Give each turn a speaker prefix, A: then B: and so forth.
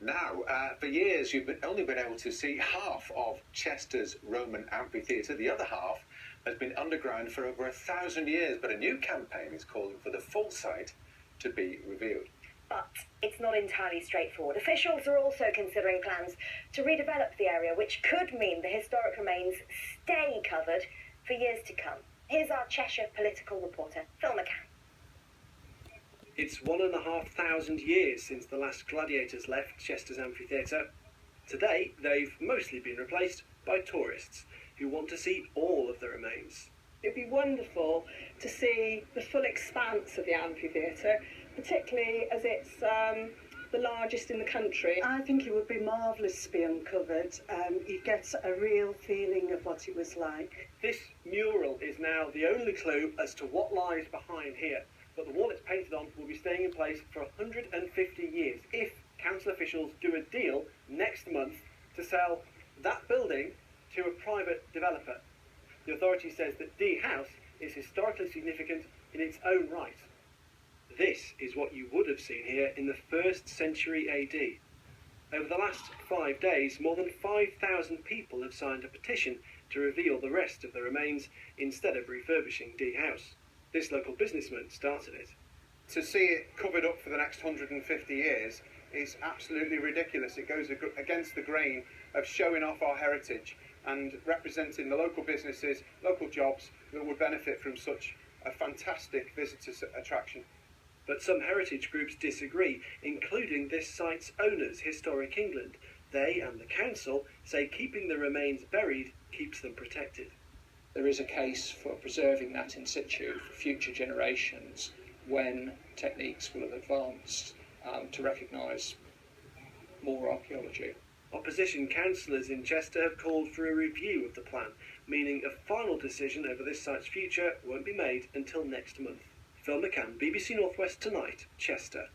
A: Now, for years, you've only been able to see half of Chester's Roman amphitheatre. The other half has been underground for over 1,000 years, but a new campaign is calling for the full site to be revealed.
B: But it's not entirely straightforward. Officials are also considering plans to redevelop the area, which could mean the historic remains stay covered for years to come. Here's our Cheshire political reporter, Phil McCann.
C: It's 1,500 years since the last gladiators left Chester's Amphitheatre. Today, they've mostly been replaced by tourists who want to see all of the remains.
D: It'd be wonderful to see the full expanse of the amphitheatre, particularly as it's the largest in the country.
E: I think it would be marvellous to be uncovered. You'd get a real feeling of what it was like.
C: This mural is now the only clue as to what lies behind here, but the wall it's painted on will be staying in place for 150 years if council officials do a deal next month to sell that building to a private developer. The authority says that Dee House is historically significant in its own right. This is what you would have seen here in the 1st century AD. Over the last 5 days, more than 5,000 people have signed a petition to reveal the rest of the remains instead of refurbishing Dee House. This local businessman started it.
A: To see it covered up for the next 150 years is absolutely ridiculous. It goes against the grain of showing off our heritage and representing the local businesses, local jobs that would benefit from such a fantastic visitor attraction.
C: But some heritage groups disagree, including this site's owners, Historic England. They and the council say keeping the remains buried keeps them protected.
F: There is a case for preserving that in situ for future generations when techniques will have advanced to recognise more archaeology.
C: Opposition councillors in Chester have called for a review of the plan, meaning a final decision over this site's future won't be made until next month. Phil McCann, BBC North West Tonight, Chester.